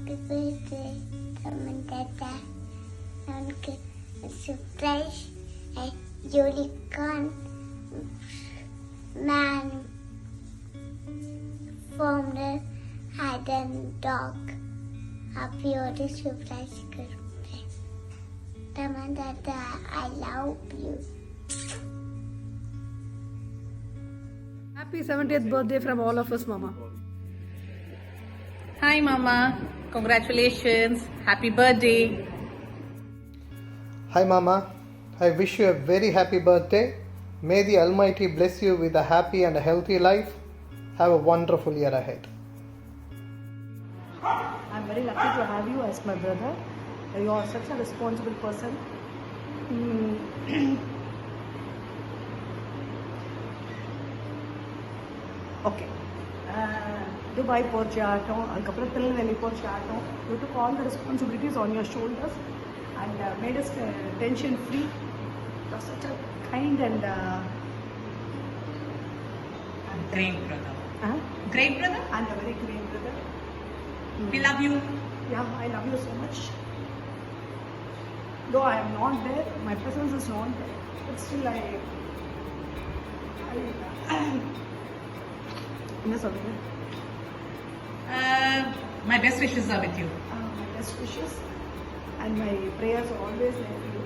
Happy birthday, Samantha. Uनको surprise unicorn man formed a hidden dog. Happy birthday, surprise करते. Samantha, I love you. Happy 70th birthday from all of us, Mama. Hi Mama, congratulations, happy birthday. Hi Mama, I wish you a very happy birthday. May the Almighty bless you with a happy and a healthy life. Have a wonderful year ahead. I'm very lucky to have you as my brother. You are such a responsible person. Okay. Dubai போச்சு ஆகட்டும், அதுக்கப்புறம் திருநெல்வேலி போச்சு ஆகட்டும், you took all the responsibilities on your shoulders and made us tension free. You're such a kind and Great brother. uh, Great brother? and a very great brother. We love you. Yeah, I love you so much. Though I am not there, my presence is not there, but still I என்ன சொல்றது? My best wishes are with you. My best wishes and my prayers are always there for you.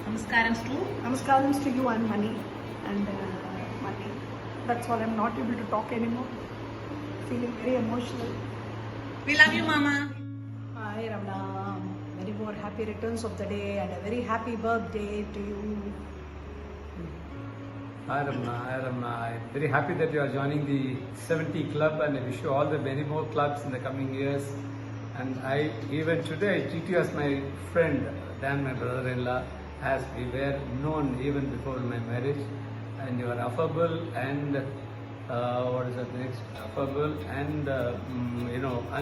Namaskarams to Namaskarams to you and Mani and Mani. That's all. I'm not able to talk anymore. Feeling very emotional. we love you Mama. Hi Ramna. Many more happy returns of the day and a very happy birthday to you. Hi Ramna, I'm very happy that you are joining the 70 club and I wish you all the many more clubs in the coming years. And even today I treat you as my friend than my brother-in-law, as we were known even before my marriage. And you are affable and what is that next? Affable and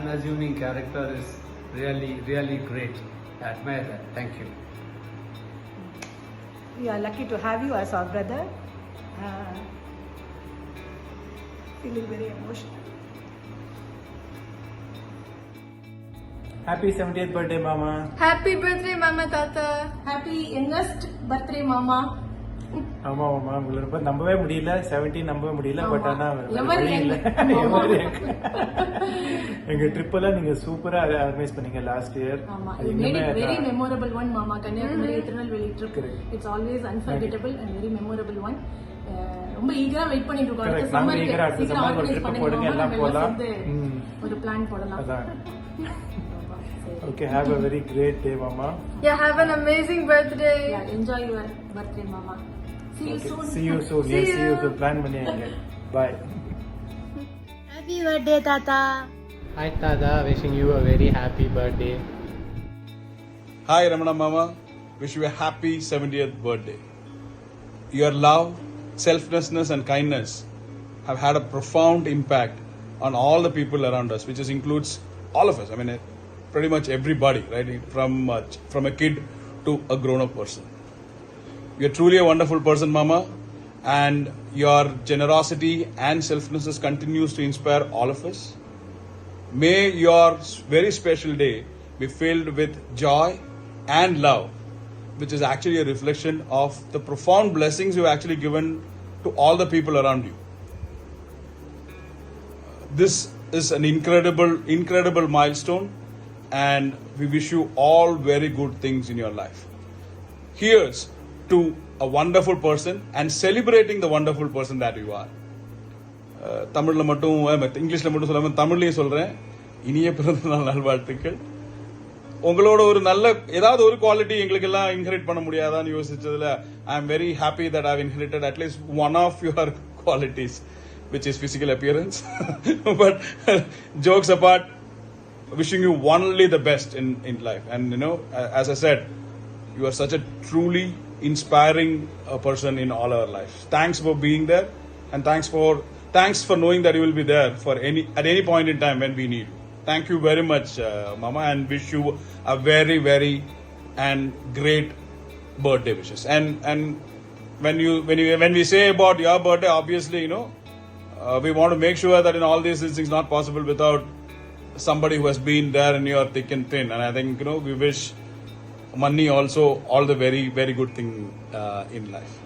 unassuming character is really, really great. I admire that. Thank you. We are lucky to have you as our brother. Feeling very emotional. Happy 70th birthday, Mama. Happy birthday, Mama Tata. Happy youngest birthday, Mama. ஆமா ஆமா உங்களை ரொம்ப நம்பவே முடியல 17 நம்பவே முடியல but ஆனா every இல்ல எங்க ட்ரிப் எல்லாம் நீங்க சூப்பரா ஆர்கனைஸ் பண்ணீங்க லாஸ்ட் இயர் ஆமா you made it very memorable one Mama Kanyakumari Tirunelveli trip. It's always unforgettable and very memorable one. ரொம்ப ஈகரா வெயிட் பண்ணிட்டு இருக்கோம் அடுத்த சம்மர் ஒரு ட்ரிப் போடுங்க எல்லாம் போலாம் ஒரு பிளான் போடலாம் அதான் Okay, have a very great day, Mama. Yeah, have an amazing birthday. Yeah, enjoy your birthday, Mama. See you soon. See you soon. Yes, see you soon. Plan பண்ணிங்க. Bye. Happy birthday, Tata. Hi Tada, wishing you a very happy birthday. Hi Ramana Mama, wish you a happy 70th birthday. Your love, selflessness and kindness have had a profound impact on all the people around us, which includes all of us. I mean, pretty much everybody, right? From a kid to a grown-up person. You're truly a wonderful person, Mama, and your generosity and selflessness continues to inspire all of us. May your very special day be filled with joy and love, which is actually a reflection of the profound blessings you've actually given to all the people around you. This is an incredible milestone, and we wish you all very good things in your life. Here's to a wonderful person and celebrating the wonderful person that you are. தமிழ்ல மட்டும் இங்கிலீஷ்ல மட்டும் சொல்லாம தமிழ்லயும் சொல்றேன். இனிய பிறந்த நாள் நல்வாழ்த்துக்கள். உங்களோட ஒரு நல்ல ஏதாவது ஒரு குவாலிட்டி எங்களுக்கு எல்லாம் இன்ஹெரிட் பண்ண முடியாதான்னு யோசிச்சதுல I am very happy that I have inherited at least one of your qualities, which is physical appearance. But jokes apart, wishing you only the best in life. And as I said, you are such a truly inspiring person in all our lives. Thanks for being there, and thanks for knowing that you will be there at any point in time when we need you. Thank you very much, Mama, and wish you a very, very and great birthday wishes. And when we say about your birthday, obviously we want to make sure that in all these things not possible without somebody who has been there in your thick and thin, and I think we wish Manni also all the very, very good thing in life.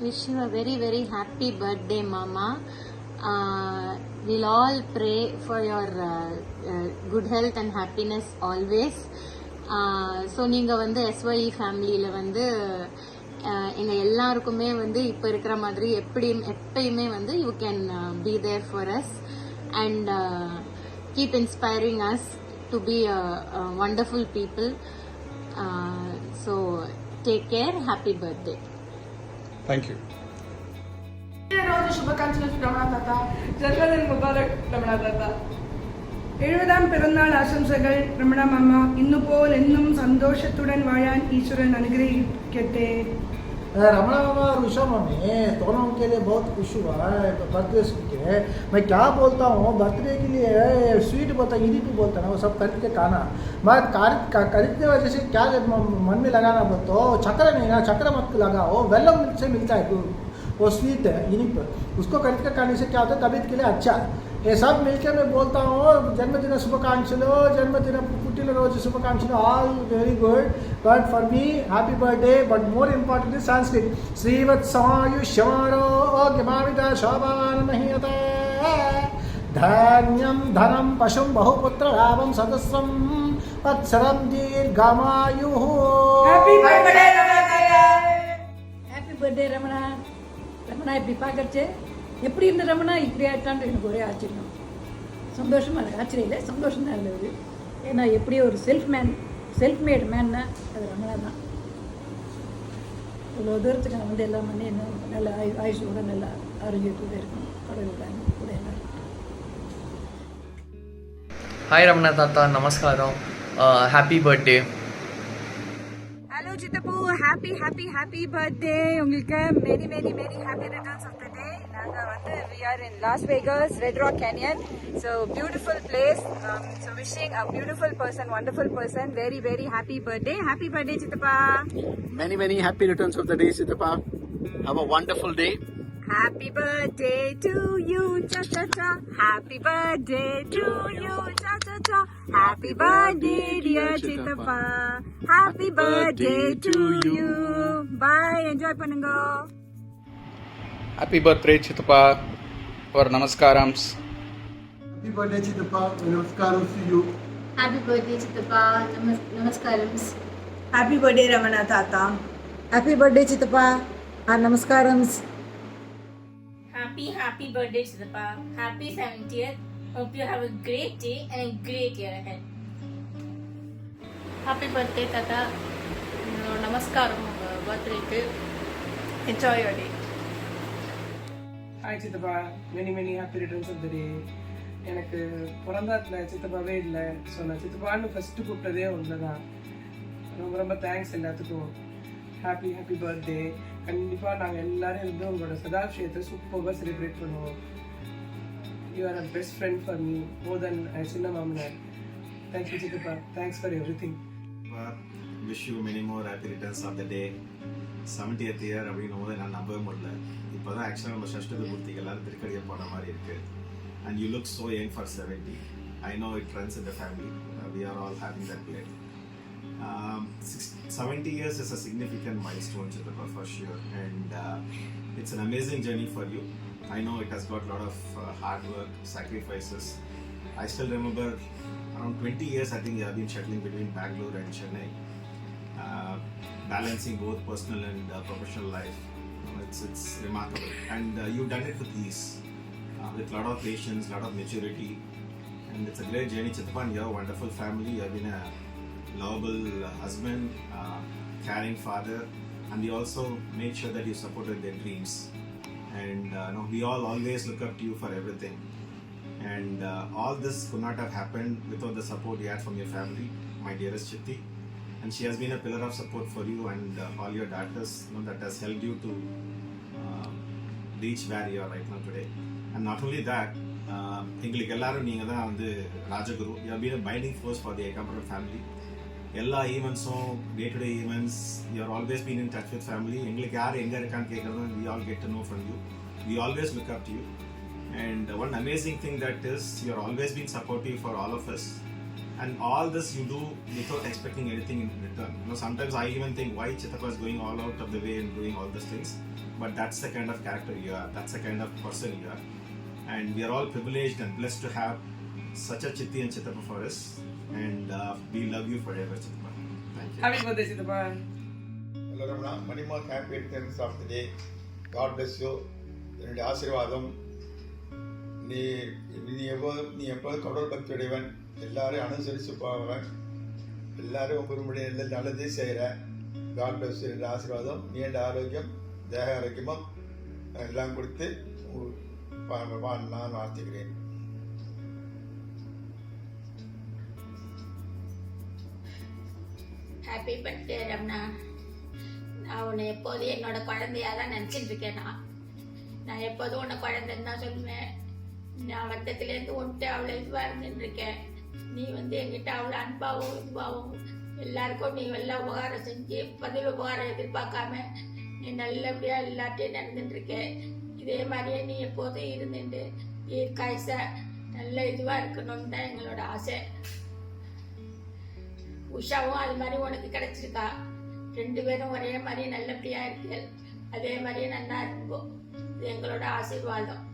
Wish you a very, very happy birthday, Mama. We'll all pray for your good health and happiness always. So நீங்கள் வந்து SYE ஃபேமிலியில் வந்து எங்கள் எல்லாருக்குமே வந்து இப்போ இருக்கிற மாதிரி எப்பயுமே வந்து you can be there for us and keep inspiring us to be wonderful people. So take care. Happy birthday. Thank you. రోజు శుభాకాంక్షలు రమణ తాత. జన్మదిన ముబారక్ రమణ తాత. 70ஆம் பிறந்தநாள் ஆசம்சைகள் ரமணா மாமா. இன்னும் போல் இன்னும் சந்தோஷத்துடன் வாழான் ईश्वरन अनुग्रहिकते. रमणा मामा और उषा मामी दोनों के लिए बहुत खुश हुआ है बर्थडे सुन के. मैं क्या बोलता हूँ, बर्थडे के लिए स्वीट बोलता इडी भी बोलता ना, वो सब खरीद के खाना. मैं खरीदने वजह से क्या मन में लगाना बोल तो चक्कर नहीं ना, चक्कर मत लगाओ. वेलम से मिलता है वो स्वीट है इनिप, उसको खरीद के खाने से क्या होता है तबीयत के लिए अच्छा. ये सब मिलकर मैं बोलता हूँ जन्मदिन शुभकांक्षलु, जन्मदिन पुट्टिनरोजु शुभकांक्षलु. All very good, but for me happy birthday. But more important is Sanskrit. श्रीवत्समायुष्यमारोग्यमाविदा शोभानमहीयते. धान्यं धनं पशुं बहुपुत्र लाभं सदस्रं वत्सरं दीर्घमायुः. Happy birthday Ramana. Happy birthday Ramana. Ramana இப்படி பார்க்கறச்சு எப்படி இருந்த ரமணா இப்படி ஆயிட்டான்னு எனக்கு ஒரே ஆச்சரியம். சந்தோஷமாக இருக்குது, ஆச்சரியம் இல்லை, சந்தோஷம் தான் இருந்தது. ஏன்னா எப்படி ஒரு செல்ஃப் மேட் மேன்னா அது ரமணா தான். இவ்வளோ தூரத்துக்கு நான் வந்து எல்லாம் பண்ணி என்ன நல்ல ஆயுஷோட நல்ல ஆரோக்கியத்தோடு இருக்கும். கடவுளோட கூட எல்லாம். Hi Ramana Tata, Namaskaram. Happy birthday. Hello Chitappu, happy birthday. உங்களுக்கு many happy returns of the day. நாங்க வந்து we are in Las Vegas, Red Rock Canyon. So beautiful place. So wishing a beautiful person, wonderful person, very happy birthday. Happy birthday Chitappa. Many happy returns of the day, Chitappa. Have a wonderful day. Happy birthday to you, cha cha cha. Happy birthday to you, cha cha cha. Happy birthday dear Chitappa. Happy birthday to you. Bye, enjoy பண்ணுங்க. Happy birthday, Chitappa. Or Namaskarams. Happy birthday, Chitappa. Namaskaram to you. Happy birthday, Chitappa. Namaskarams. Happy birthday Ramana Tata. Happy birthday Chitappa. Namaskarams. Happy birthday Chitappa. Happy 70th. Hope you have a great day and a great year ahead. Happy birthday தாத்தா. நமஸ்காரம் பர்த்டேக்கு. Enjoy your day. Hi சித்தப்பா. many happy returns of the day. எனக்கு பிறந்தாத்துல சித்தப்பாவே இல்லை. So நான் சித்தப்பான்னு first கூப்பிட்டதே ஒன்று தான். ரொம்ப தேங்க்ஸ் எல்லாத்துக்கும். Happy birthday. கண்டிப்பாக நாங்கள் எல்லாரும் இருந்து உங்களோட சதாபிஷேகத்தை சூப்பராக செலிப்ரேட் பண்ணுவோம். You are a best friend for me more than சின்ன மாமனார். தேங்க்யூ சித்தப்பா. Thanks for everything. Wish you many more happy returns of the day. 70th year அப்படின்னும் போது என்னால் நம்பவே முடியல. இப்போ தான் ஆக்சுவலாக நம்ம ஷஷ்டத பூர்த்திக்கு எல்லாரும் திருக்கடியை போன மாதிரி இருக்குது. And you look so young for 70. I know it runs in the family. We are all having that play. 70 years is a significant milestone, Chitappa, for sure. And it's an amazing journey for you. I know it has got a lot of hard work, sacrifices. I still remember around 20 years I think you have been shuttling between Bangalore and Chennai, balancing both personal and professional life. It's remarkable, and you've done it with ease, with a lot of patience, a lot of maturity, and it's a great journey, Chitappa. You have a wonderful family. You have been a lovable husband, caring father, and you also made sure that you supported their dreams. And we all always look up to you for everything. And all this could not have happened without the support you had from your family, my dearest Chitti. And she has been a pillar of support for you and all your daughters. That has helped you to reach where you are right now today. And not only that, எங்களுக்கு எல்லாரும் நீங்கள் தான் வந்து Rajaguru. You have been a binding force for the Ekambaram family. எல்லா ஈவெண்ட்ஸும் day to day events you are always been in touch with family. எங்களுக்கு யார் எங்கே இருக்கான்னு கேட்குறதும் we all get to know from you. We always look up to you. And one amazing thing that is, you're always been supportive for all of us. And all this you do without expecting anything in return. You know, sometimes I even think why Chittappa is going all out of the way and doing all these things. But that's the kind of character you are. That's the kind of person you are. And we are all privileged and blessed to have such a Chitti and Chittappa for us. And we love you forever, Chittappa. Thank you. Happy birthday, Chittappa. Hello Ramana, many more happy 10th of the day. God bless you. என்னுடைய ஆசீர்வாதம் நீ எப்போது கடவுள் பக்தியுடையவன், எல்லாரையும் அனுசரித்து போவன், எல்லாரும் ஒவ்வொருமுடைய நல்லதே செய்கிற. God bless you. என்னுடைய ஆசீர்வாதம் நீண்ட ஆரோக்கியம், தேக ஆரோக்கியமும் எல்லாம் கொடுத்து நான் வாழ்த்துக்கிறேன். Happy birthday ரம்னா. நான் உன்னை எப்போதும் என்னோட குழந்தையா தான் நினச்சிட்டு இருக்கேன். நான் எப்போதும் உன்னை குழந்தைன்னு தான் சொல்லுவேன். நான் வட்டத்துலேருந்து உன்ட்டு அவ்வளோ இதுவாக இருந்துட்டு இருக்கேன். நீ என்கிட்ட அவ்வளோ அன்பாகவும் இதுவாகவும் எல்லாருக்கும் நீ எல்லாம் உபகாரம் செஞ்சு பதில் உபகாரம் எதிர்பார்க்காம நீ நல்லபடியாக எல்லாத்தையும் நடந்துட்டு இருக்க. இதே மாதிரியே நீ எப்போதும் இருந்துட்டு தீர்க்காய்ச்ச நல்ல இதுவாக இருக்கணும்னு தான் எங்களோட ஆசை. உஷாவும் அது மாதிரி உனக்கு கிடைச்சிருக்கா. 2 பேரும் ஒரே மாதிரி நல்லபடியாக இருக்கு. அதே மாதிரியே நல்லா இருக்கும். இது எங்களோட ஆசீர்வாதம்.